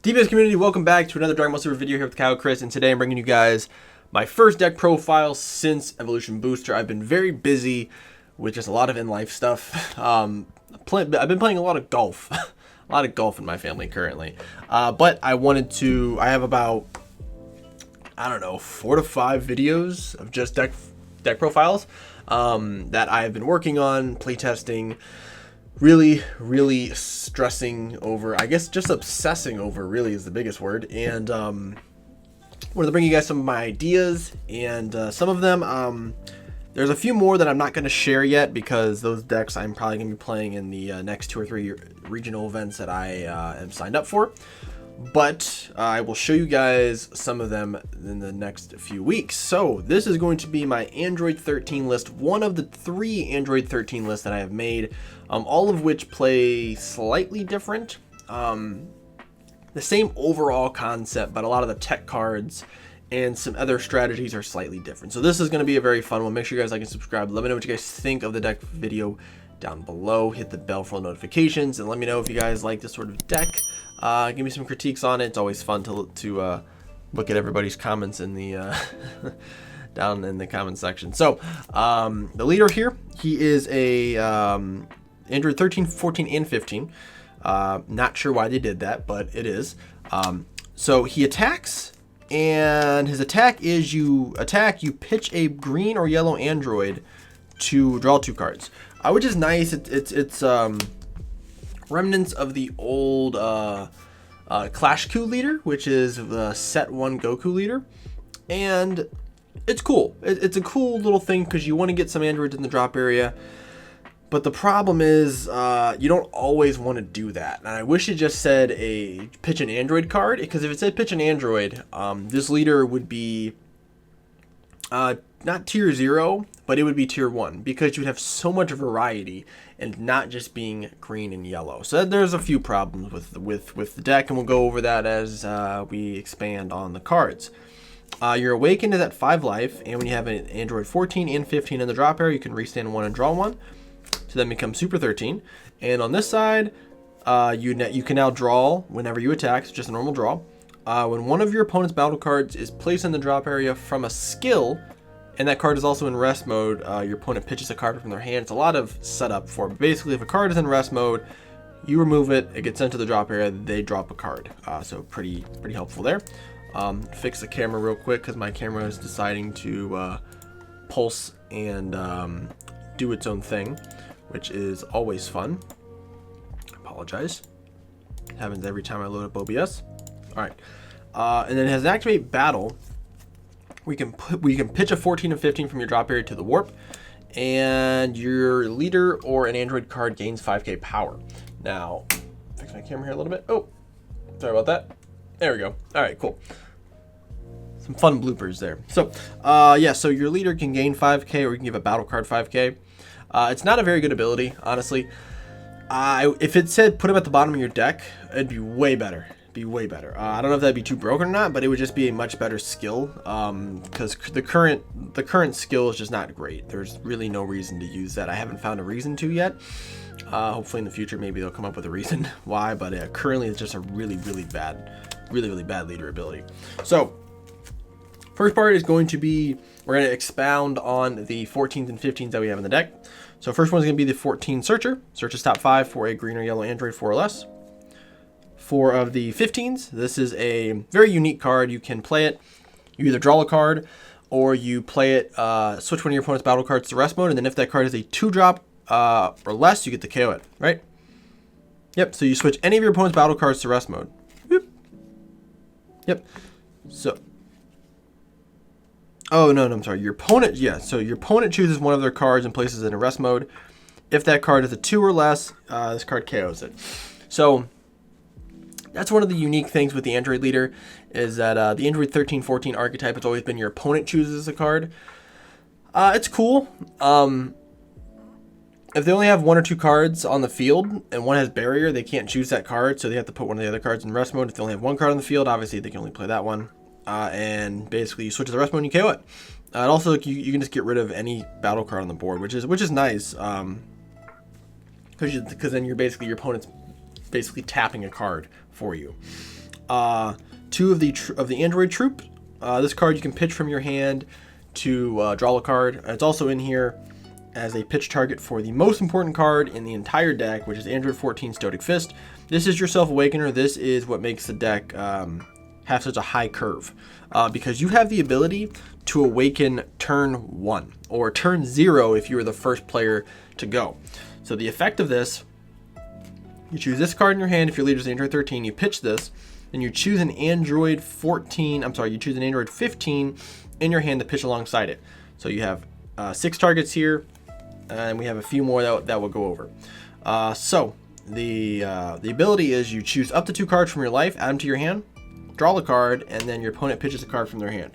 DBS community, welcome back to another Dragon Ball Super video here with Kyle Chris, and today I'm bringing you guys my first deck profile since Evolution Booster. I've been very busy with just a lot of in-life stuff. I've been playing a lot of golf, a lot of golf in my family currently. But I have about, I don't know, 4 to 5 videos of just deck profiles that I've been working on, playtesting. Really stressing over, I guess just obsessing over really is the biggest word. And wanted to bring you guys some of my ideas, and some of them, there's a few more that I'm not going to share yet because those decks I'm probably going to be playing in the next 2 or 3 regional events that I am signed up for. But I will show you guys some of them in the next few weeks. So this is going to be my Android 13 list, one of the 3 Android 13 lists that I have made, all of which play slightly different. The same overall concept, but a lot of the tech cards and some other strategies are slightly different. So this is going to be a very fun one. Make sure you guys like and subscribe. Let me know what you guys think of the deck video down below. Hit the bell for notifications, and let me know if you guys like this sort of deck. Give me some critiques on it. It's always fun to look at everybody's comments in the down in the comment section. So the leader here, he is a Android 13, 14, and 15. Not sure why they did that, but it is. So he attacks, and his attack is you pitch a green or yellow android to draw 2 cards, which is nice. It's remnants of the old Clash-Ku leader, which is the set 1 Goku leader, and it's cool. It's a cool little thing because you want to get some androids in the drop area, but the problem is you don't always want to do that. And I wish it just said a pitch an android card, because if it said pitch an android, this leader would be not tier 0, but it would be tier 1, because you'd have so much variety and not just being green and yellow. So there's a few problems with the deck, and we'll go over that as we expand on the cards. Your Awakened is at 5 life, and when you have an Android 14 and 15 in the drop area, you can restand 1 and draw 1 to then become Super 13. And on this side, you can now draw whenever you attack. It's just a normal draw. When one of your opponent's battle cards is placed in the drop area from a skill, and that card is also in rest mode, your opponent pitches a card from their hand. It's a lot of setup for it. But basically, if a card is in rest mode, you remove it, it gets sent to the drop area, they drop a card. So pretty helpful there. Fix the camera real quick because my camera is deciding to pulse and do its own thing, which is always fun. Apologize. It happens every time I load up OBS. All right, and then it has an activate battle. We can pitch a 14 and 15 from your drop area to the warp, and your leader or an android card gains 5k power. Now, fix my camera here a little bit. Oh, sorry about that. There we go. All right, cool. Some fun bloopers there. So, yeah, so your leader can gain 5k, or you can give a battle card 5k. It's not a very good ability, honestly. If it said put him at the bottom of your deck, it'd be way better. Way better. I don't know if that'd be too broken or not, but it would just be a much better skill, because the current skill is just not great. There's really no reason to use that. I haven't found a reason to yet. Hopefully in the future maybe they'll come up with a reason why, but currently it's just a really bad leader ability. So first part is going to be, we're going to expound on the 14s and 15s that we have in the deck. So first one is going to be the 14 Searcher. Searches top 5 for a green or yellow android 4 or less. 4 of the 15s, this is a very unique card. You can play it, you either draw a card, or you play it, switch one of your opponent's battle cards to rest mode, and then if that card is a 2-drop or less, you get to KO it, right? Yep, so you switch any of your opponent's battle cards to rest mode. Yep, so, oh, no, I'm sorry, your opponent, yeah, so your opponent chooses one of their cards and places it in rest mode. If that card is a 2 or less, this card KOs it. So that's one of the unique things with the Android leader, is that the Android 13, 14 archetype has always been your opponent chooses a card. It's cool. If they only have 1 or 2 cards on the field and one has barrier, they can't choose that card, so they have to put one of the other cards in rest mode. If they only have 1 card on the field, obviously they can only play that one. And basically you switch to the rest mode and you KO it. And also you can just get rid of any battle card on the board, which is nice. Because then you're basically, your opponent's basically tapping a card for you. 2 of the Android Troop. This card you can pitch from your hand to draw a card. It's also in here as a pitch target for the most important card in the entire deck, which is Android 14 Stoic Fist. This is your Self Awakener. This is what makes the deck have such a high curve, because you have the ability to awaken turn 1 or turn 0 if you were the first player to go. So the effect of this, you choose this card in your hand if your leader is Android 13, you pitch this, then you choose an Android 14, you choose an Android 15 in your hand to pitch alongside it. So you have 6 targets here, and we have a few more that we'll go over. So the ability is you choose up to 2 cards from your life, add them to your hand, draw a card, and then your opponent pitches a card from their hand.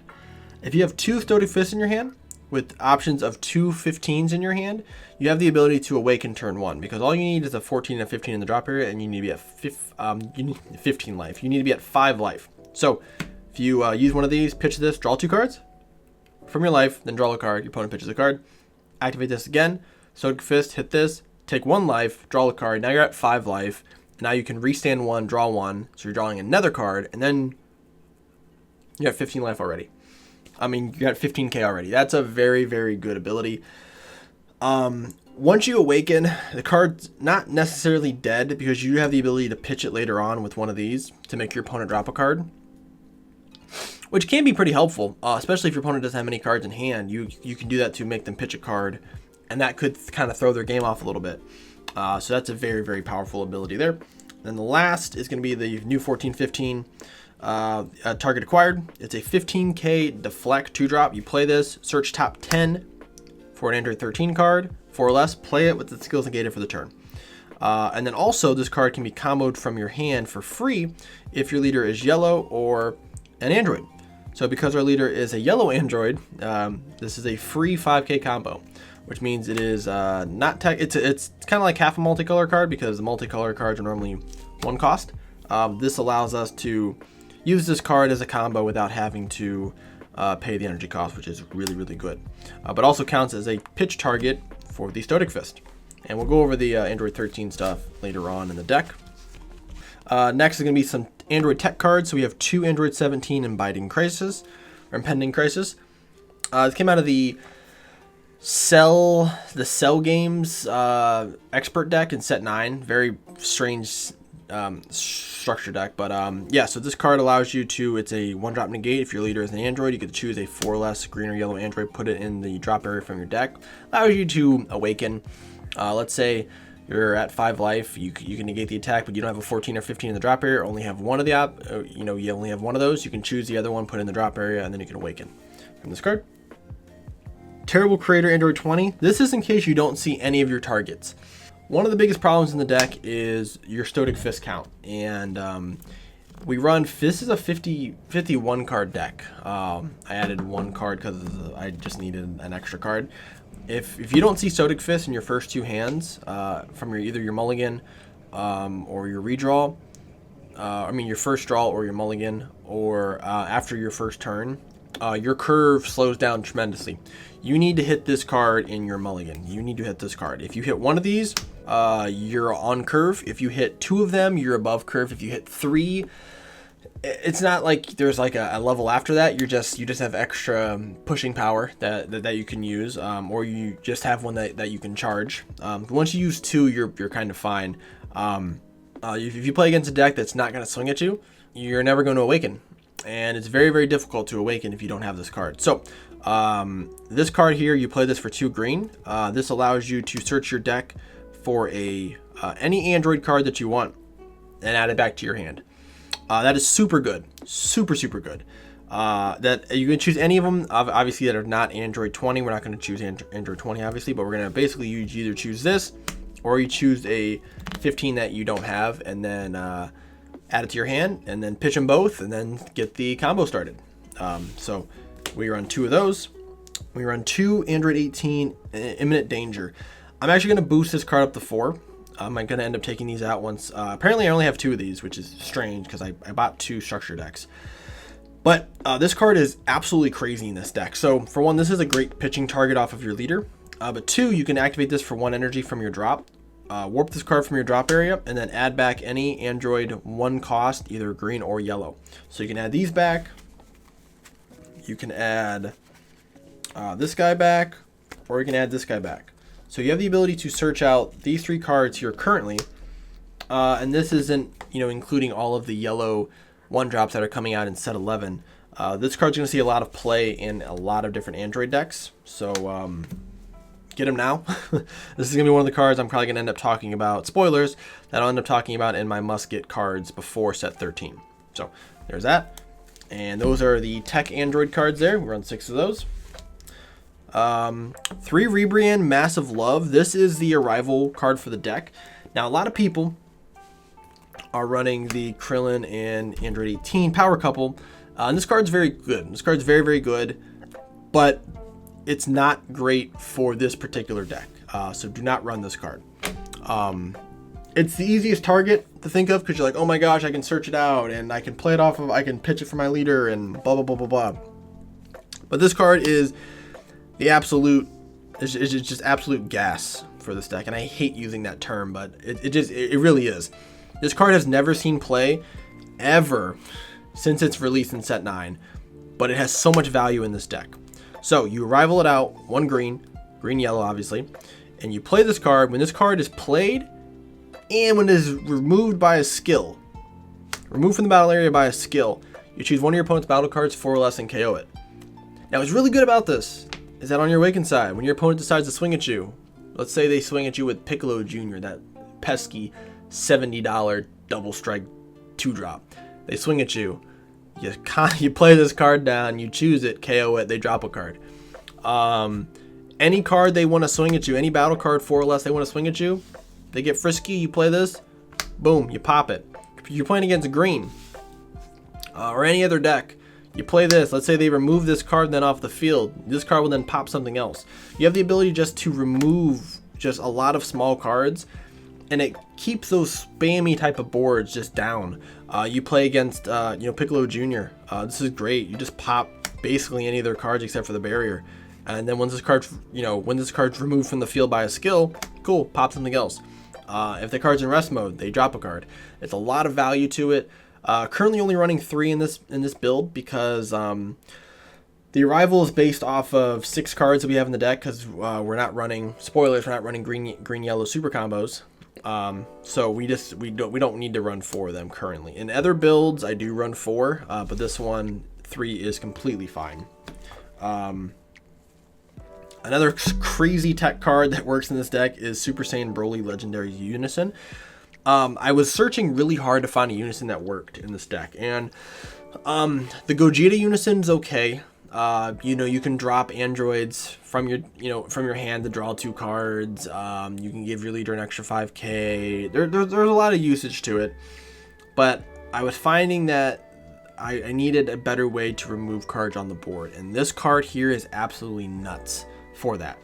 If you have 2 Stoic Fists in your hand, with options of 2 15s in your hand, you have the ability to awaken turn 1, because all you need is a 14 and a 15 in the drop area, and you need to be at you need 15 life. You need to be at 5 life. So if you use one of these, pitch this, draw 2 cards from your life, then draw a card, your opponent pitches a card, activate this again, Stoic Fist, hit this, take 1 life, draw a card, now you're at 5 life. Now you can restand 1, draw 1, so you're drawing another card, and then you have 15 life already. I mean, you got 15k already. That's a very, very good ability. Once you awaken, the card's not necessarily dead, because you have the ability to pitch it later on with one of these to make your opponent drop a card, which can be pretty helpful, especially if your opponent doesn't have many cards in hand. You can do that to make them pitch a card, and that could kind of throw their game off a little bit. So that's a very, very powerful ability there. Then the last is going to be the new 14-15 target acquired. It's a 15k deflect 2-drop. You play this, search top 10 for an Android 13 card, 4 or less, play it with the skills negated for the turn. And then also this card can be comboed from your hand for free if your leader is yellow or an Android. So because our leader is a yellow Android, this is a free 5k combo, which means it is not tech. It's kind of like half a multicolor card, because the multicolor cards are normally 1 cost. This allows us to use this card as a combo without having to pay the energy cost, which is really, really good. But also counts as a pitch target for the Stoic Fist. And we'll go over the Android 13 stuff later on in the deck. Next is going to be some Android tech cards. So we have 2 Android 17 Impending Crisis. It came out of the Cell Games expert deck in set 9. Very strange structure deck, but yeah, so this card allows you to, it's a 1-drop negate. If your leader is an Android, you could choose a 4 or less green or yellow Android, put it in the drop area from your deck. Allows you to awaken. Let's say you're at 5 life, you can negate the attack, but you don't have a 14 or 15 in the drop area, or only have one of the you only have one of those. You can choose the other one, put it in the drop area, and then you can awaken from this card. Terrible Creator Android 20. This is in case you don't see any of your targets. One of the biggest problems in the deck is your Stoic Fist count, and we run, this is a 51 card deck. I added 1 card because I just needed an extra card. If you don't see Stoic Fist in your first 2 hands from either your mulligan or your redraw, your first draw or your mulligan, or after your first turn, your curve slows down tremendously. You need to hit this card in your mulligan. You need to hit this card. If you hit 1 of these, you're on curve. If you hit 2 of them, you're above curve. If you hit 3, it's not like there's like a level after that. You just have extra pushing power that you can use, or you just have one that you can charge. Once you use 2, you're kind of fine. If you play against a deck that's not going to swing at you, you're never going to awaken, and it's very, very difficult to awaken if you don't have this card. So this card here, you play this for 2 green. This allows you to search your deck for any Android card that you want and add it back to your hand. That is super good, super good. That you can choose any of them, obviously, that are not Android 20. We're not going to choose Android 20, obviously, but we're going to basically either choose this, or you choose a 15 that you don't have, and then add it to your hand, and then pitch them both, and then get the combo started. So we run 2 of those. We run 2 Android 18 Imminent Danger. I'm actually going to boost this card up to 4. I'm going to end up taking these out once. Apparently I only have 2 of these, which is strange because I bought 2 structure decks. But this card is absolutely crazy in this deck. So for 1, this is a great pitching target off of your leader. But 2, you can activate this for 1 energy from your drop. warp this card from your drop area, and then add back any Android 1 cost, either green or yellow. So you can add these back. You can add this guy back, or you can add this guy back. So you have the ability to search out these 3 cards here currently, and this isn't, including all of the yellow 1-drops that are coming out in set 11. This card's going to see a lot of play in a lot of different Android decks, so get them now. This is going to be one of the cards I'm probably going to end up talking about, spoilers, that I'll end up talking about in my must-get cards before set 13. So there's that. And those are the tech Android cards there. We run 6 of those. 3 Rebrian Massive Love. This is the arrival card for the deck. Now, a lot of people are running the Krillin and Android 18 power couple. And this card's very good. This card's very, very good. But it's not great for this particular deck. So do not run this card. It's the easiest target to think of because you're like, oh my gosh, I can search it out and I can play it off of, I can pitch it for my leader and blah, blah, blah, blah, blah. But this card is the absolute, it's just absolute gas for this deck. And I hate using that term, but it really is. This card has never seen play ever since its release in set 9, but it has so much value in this deck. So you rival it out, 1 green, yellow obviously, and you play this card. When this card is played and when it is removed by a skill, removed from the battle area by a skill, you choose one of your opponent's battle cards 4 or less and KO it. Now what's really good about this is that on your awakened side, when your opponent decides to swing at you, let's say they swing at you with Piccolo Jr., that pesky $70 double strike 2-drop. They swing at you. You play this card down, you choose it, KO it, they drop a card. Any card they want to swing at you, any battle card 4 or less they want to swing at you, they get frisky, you play this, boom, you pop it. If you're playing against green or any other deck, you play this. Let's say they remove this card then off the field. This card will then pop something else. You have the ability just to remove just a lot of small cards, and it keeps those spammy type of boards just down. You play against Piccolo Jr. This is great. You just pop basically any of their cards except for the barrier, and then once this card's removed from the field by a skill, cool, pop something else. If the card's in rest mode, they drop a card. It's a lot of value to it. Currently only running 3 in this build because the arrival is based off of 6 cards that we have in the deck because we're not running, spoilers, we're not running green yellow super combos. So we don't need to run 4 of them currently. In other builds I do run 4, but this one 3 is completely fine. Another crazy tech card that works in this deck is Super Saiyan Broly Legendary Unison. I was searching really hard to find a Unison that worked in this deck, and the Gogeta Unison is okay. You can drop androids from your hand to draw 2 cards. You can give your leader an extra 5k. There's a lot of usage to it, but I was finding that I needed a better way to remove cards on the board, and this card here is absolutely nuts for that.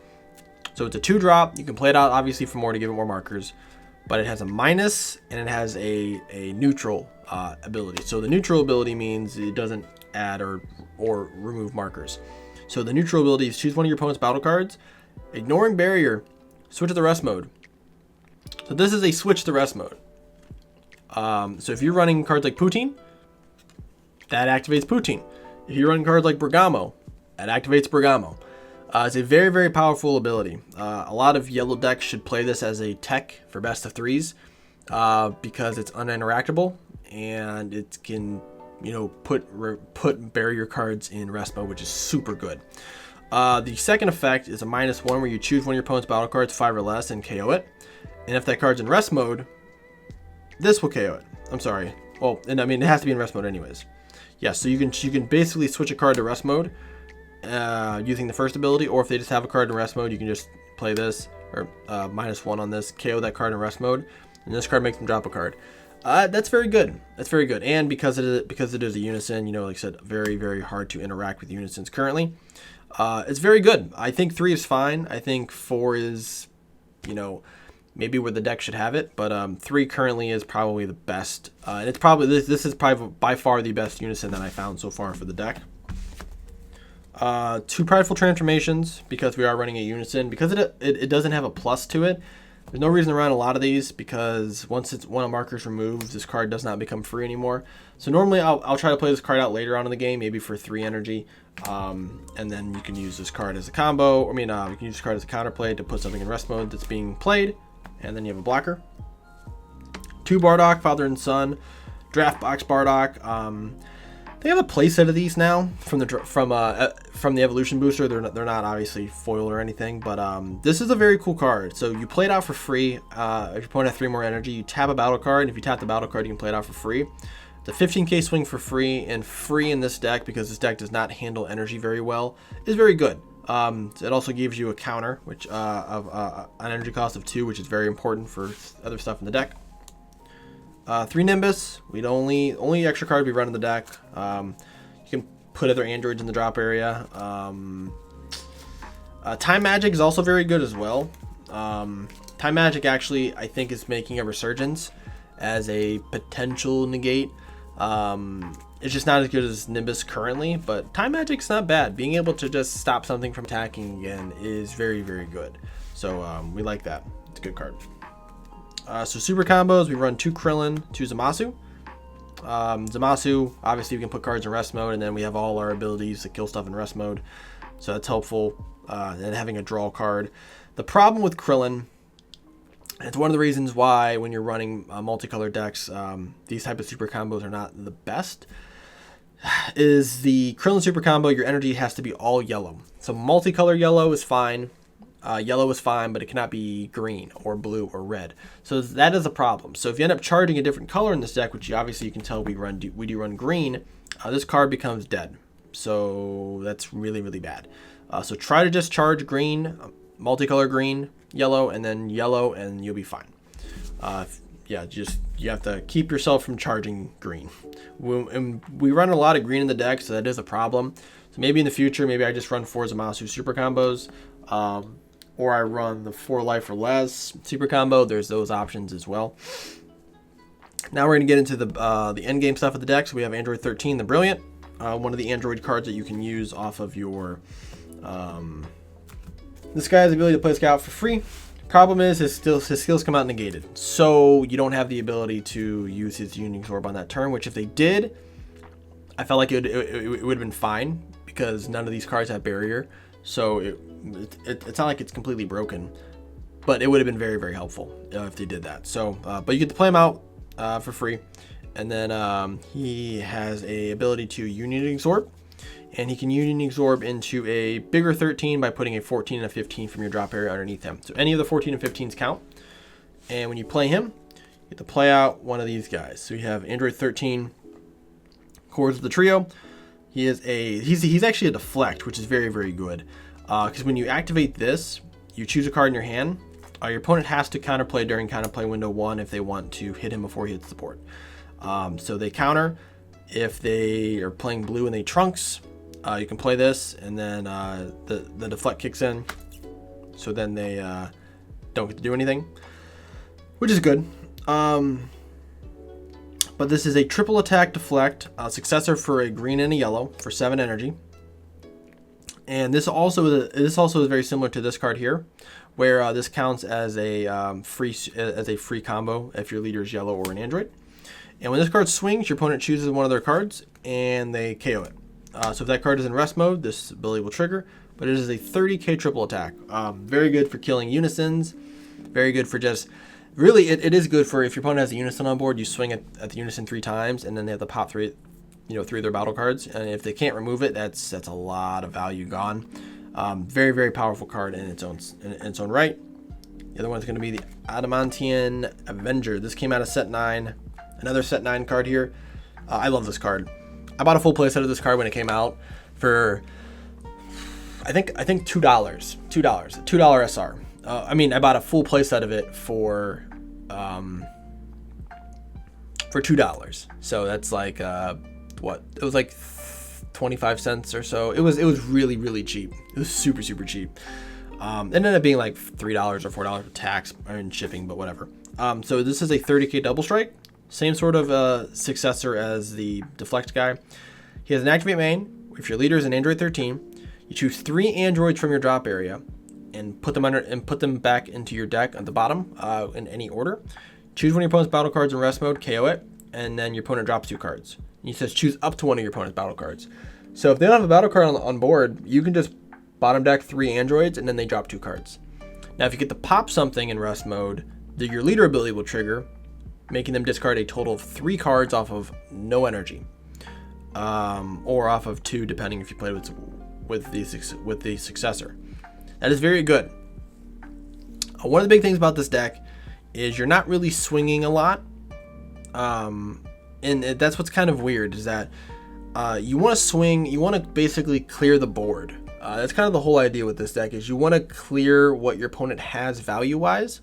So it's a 2-drop. You can play it out obviously for more to give it more markers, but it has a minus and it has a neutral ability. So the neutral ability means it doesn't add or remove markers. So the neutral ability is choose one of your opponent's battle cards, ignoring barrier, switch to the rest mode. So this is a switch to rest mode. So if you're running cards like Poutine, that activates Poutine. If you're running cards like Bergamo, that activates Bergamo. It's a very, very powerful ability. A lot of yellow decks should play this as a tech for best of 3s because it's uninteractable and it can put barrier cards in rest mode, which is super good. The second effect is a -1 where you choose one of your opponent's battle cards 5 or less and KO it. And if that card's in rest mode, this will KO it. I'm sorry. Well, and I mean it has to be in rest mode anyways. Yeah, so you can basically switch a card to rest mode using the first ability, or if they just have a card in rest mode, you can just play this or -1 on this, KO that card in rest mode, and this card makes them drop a card. That's very good. That's very good. And because it is a Unison, like I said, very, very hard to interact with Unisons currently. It's very good. I think 3 is fine. I think 4 is, maybe where the deck should have it. But 3 currently is probably the best. And it's probably this is probably by far the best Unison that I found so far for the deck. 2 Prideful Transformations because we are running a Unison. Because it doesn't have a plus to it, There's no reason to run a lot of these because once one marker's removed, this card does not become free anymore. So normally I'll try to play this card out later on in the game, maybe for 3 energy. And then you can use this card as a combo. I mean, you can use this card as a counterplay to put something in rest mode that's being played. And then you have a blocker. 2 Bardock, Father and Son. Draft Box Bardock. They have a playset of these now from the evolution booster. They're not obviously foiled or anything, but this is a very cool card. So you play it out for free. If your opponent has 3 more energy, you tap a battle card, and if you tap the battle card, you can play it out for free. The 15k swing for free, and free in this deck because this deck does not handle energy very well, is very good. It also gives you a counter, which of an energy cost of 2, which is very important for other stuff in the deck. 3 Nimbus. We'd only extra card we run in the deck. You can put other androids in the drop area. Time Magic is also very good as well. Time Magic actually, I think, is making a resurgence as a potential negate. It's just not as good as Nimbus currently, but Time Magic's not bad. Being able to just stop something from attacking again is very, very good. So we like that. It's a good card. So super combos, we run 2 Krillin, 2 Zamasu. Zamasu, obviously we can put cards in rest mode, and then we have all our abilities to kill stuff in rest mode. So that's helpful. And having a draw card. The problem with Krillin, it's one of the reasons why when you're running multicolored decks, these type of super combos are not the best, is the Krillin super combo, your energy has to be all yellow. So multicolor yellow is fine. Yellow is fine, but it cannot be green or blue or red. So that is a problem. So if you end up charging a different color in this deck, which obviously you can tell we do run green, this card becomes dead. So that's really, really bad. So try to just charge green, multicolor green, yellow, and then yellow, and you'll be fine. Yeah, you have to keep yourself from charging green. We run a lot of green in the deck, so that is a problem. So maybe in the future, maybe I just run 4 Zamasu super combos. Or I run the 4 life or less super combo. There's those options as well. Now we're going to get into the endgame stuff of the deck. So we have Android 13, the Brilliant. One of the Android cards that you can use off of your... this guy has the ability to play Scout for free. Problem is his skills come out negated. So you don't have the ability to use his Unique Orb on that turn, which if they did, I felt like it would have been fine because none of these cards have barrier. So it's not like it's completely broken, but it would have been very, very helpful if they did that. So, but you get to play him out for free. And then he has a ability to Union Absorb, and he can Union Absorb into a bigger 13 by putting a 14 and a 15 from your drop area underneath him. So any of the 14 and 15s count. And when you play him, you get to play out one of these guys. So you have Android 13, Chords of the Trio. He's actually a deflect, which is very, very good. Because when you activate this, you choose a card in your hand. Your opponent has to counterplay during counterplay window 1 if they want to hit him before he hits the board. So they counter. If they are playing blue and they trunks, you can play this, and then the deflect kicks in. So then they don't get to do anything, which is good. But this is a triple attack deflect, successor for a green and a yellow for 7 energy. And this also is very similar to this card here, where this counts as a free combo if your leader is yellow or an android. And when this card swings, your opponent chooses one of their cards and they KO it. So if that card is in rest mode, this ability will trigger. But it is a 30k triple attack. Very good for killing unisons. Very good for just... Really, it is good for if your opponent has a Unison on board, you swing at the Unison 3 times, and then they have to pop 3 of their battle cards. And if they can't remove it, that's a lot of value gone. Very, very powerful card in its own right. The other one's going to be the Adamantian Avenger. This came out of set 9. Another set 9 card here. I love this card. I bought a full playset of this card when it came out for I think $2. $2 SR. I bought a full playset of it for $2. So that's like what? It was like 25 cents or so. It was really, really cheap. It was super, super cheap. It ended up being like $3 or $4 with tax and shipping, but whatever. So this is a 30k double strike. Same sort of successor as the deflect guy. He has an activate main. If your leader is an Android 13, you choose 3 androids from your drop area, and put them back into your deck at the bottom in any order. Choose one of your opponent's battle cards in rest mode, KO it, and then your opponent drops 2 cards. He says choose up to one of your opponent's battle cards. So if they don't have a battle card on board, you can just bottom deck 3 androids and then they drop 2 cards. Now if you get to pop something in rest mode, your leader ability will trigger, making them discard a total of 3 cards off of no energy, or off of 2 depending if you played with the successor. That is very good. One of the big things about this deck is you're not really swinging a lot, and that's what's kind of weird, is that you want to swing, you want to basically clear the board. That's kind of the whole idea with this deck, is you want to clear what your opponent has value-wise,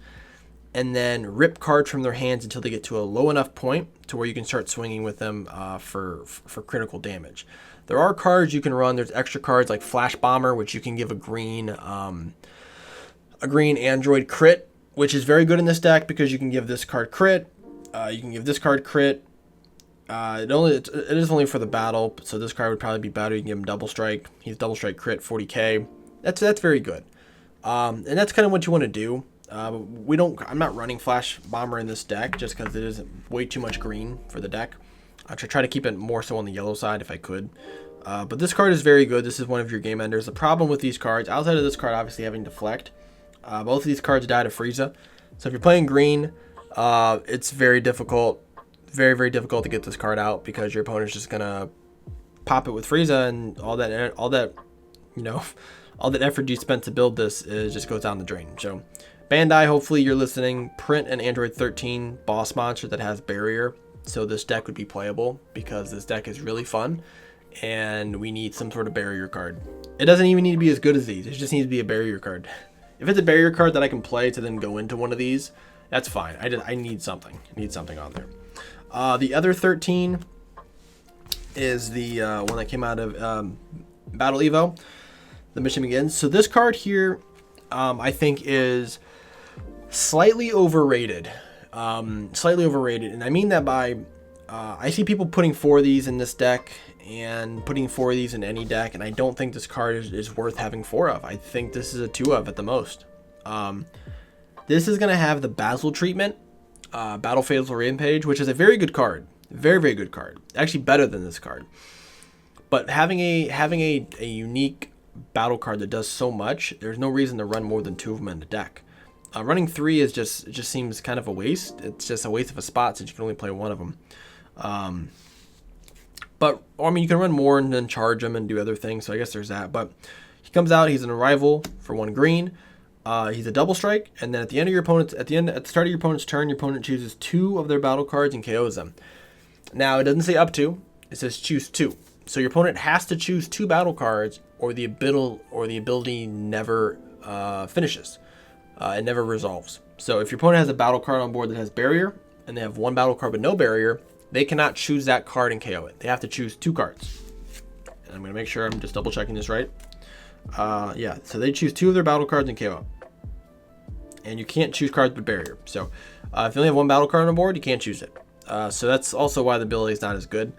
and then rip cards from their hands until they get to a low enough point to where you can start swinging with them for critical damage. There are cards you can run. There's extra cards like Flash Bomber, which you can give a green android crit, which is very good in this deck because you can give this card crit. You can give this card crit. It is only for the battle, so this card would probably be better. You can give him double strike. He's double strike crit 40k. That's very good, and that's kind of what you want to do. I'm not running Flash Bomber in this deck just because it is way too much green for the deck. I try to keep it more so on the yellow side if I could. But this card is very good. This is one of your game enders. The problem with these cards, outside of this card obviously having deflect, both of these cards die to Frieza. So if you're playing green, it's very difficult, very, very difficult to get this card out because your opponent's just gonna pop it with Frieza, and all that effort you spent to build this just goes down the drain. So Bandai, hopefully you're listening, print an Android 13 boss monster that has barrier, so this deck would be playable, because this deck is really fun and we need some sort of barrier card. It doesn't even need to be as good as these, it just needs to be a barrier card. If it's a barrier card that I can play to then go into one of these, that's fine. I need something. I need something on there. The other 13 is the one that came out of Battle Evo. The mission begins. So this card here, I think is slightly overrated. Slightly overrated, and I mean that by I see people putting 4 of these in this deck and putting 4 of these in any deck, and I don't think this card is worth having 4 of. I think this is a 2 of at the most. This is going to have the Basil treatment, Battle Fatal Rampage, which is a very good card. Very, very good card. Actually better than this card. But having a unique battle card that does so much, there's no reason to run more than 2 of them in the deck. Running 3 is just seems kind of a waste. It's just a waste of a spot since you can only play 1 of them. But I mean, you can run more and then charge them and do other things. So I guess there's that. But he comes out. He's an arrival for 1 green. He's a double strike, and then at the start of your opponent's turn, your opponent chooses 2 of their battle cards and KOs them. Now it doesn't say up to; it says choose 2. So your opponent has to choose 2 battle cards, or the ability never finishes. It never resolves. So if your opponent has a battle card on board that has barrier, and they have 1 battle card with no barrier, they cannot choose that card and KO it. They have to choose 2 cards. And I'm going to make sure I'm just double checking this right. Yeah, so they choose 2 of their battle cards and KO it. And you can't choose cards with barrier. So if you only have 1 battle card on board, you can't choose it. So that's also why the ability is not as good.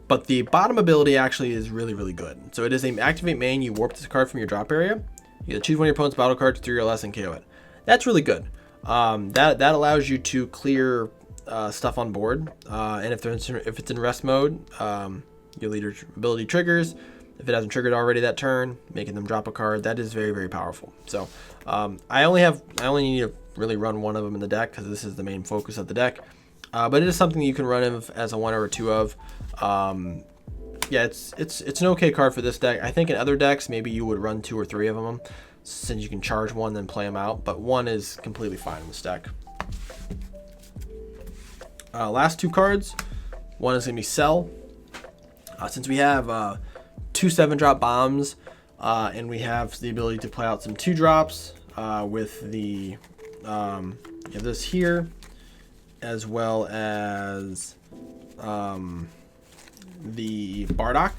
But the bottom ability actually is really, really good. So it is an activate main. You warp this card from your drop area. You choose one of your opponent's battle cards, 3 or less, and KO it. That's really good. That allows you to clear stuff on board. And if it's in rest mode, your leader ability triggers. If it hasn't triggered already that turn, making them drop a card, that is very, very powerful. So I only need to really run 1 of them in the deck because this is the main focus of the deck. But it is something you can run as a 1 or a 2 of. Yeah, it's an okay card for this deck. I think in other decks maybe you would run 2 or 3 of them, since you can charge 1 then play them out. But 1 is completely fine in this deck. Last 2 cards. 1 is gonna be Cell. Since we have 2 7-drop bombs, and we have the ability to play out some 2-drops with the you have this here, as well as the Bardock,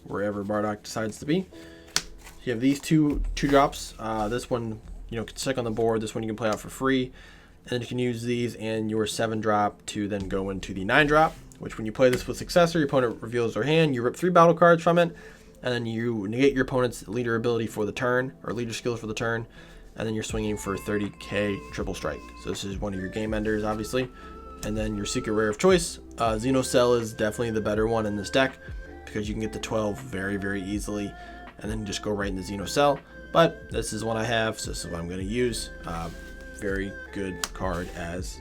wherever Bardock decides to be. You have these 2 drops. This one, can stick on the board. This one you can play out for free, and then you can use these and your 7-drop to then go into the 9-drop. Which, when you play this with successor, your opponent reveals their hand. You rip 3 battle cards from it, and then you negate your opponent's leader ability for the turn, or leader skills for the turn, and then you're swinging for 30k triple strike. So this is one of your game enders, obviously. And then your secret rare of choice, Xenocell is definitely the better one in this deck because you can get the 12 very, very easily, and then just go right into Xenocell. But this is one I have, so this is what I'm going to use. Very good card as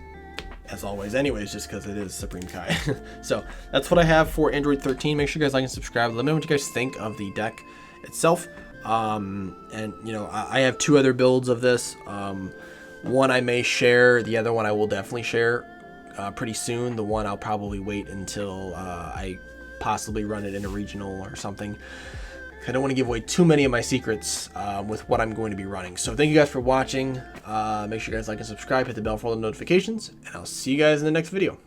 always, anyways, just because it is Supreme Kai. So that's what I have for Android 13. Make sure you guys like and subscribe. Let me know what you guys think of the deck itself. And you know, I have 2 other builds of this. One I may share, the other one I will definitely share pretty soon. The one I'll probably wait until I possibly run it in a regional or something. I don't want to give away too many of my secrets with what I'm going to be running. So thank you guys for watching. Make sure you guys like and subscribe, hit the bell for all the notifications, and I'll see you guys in the next video.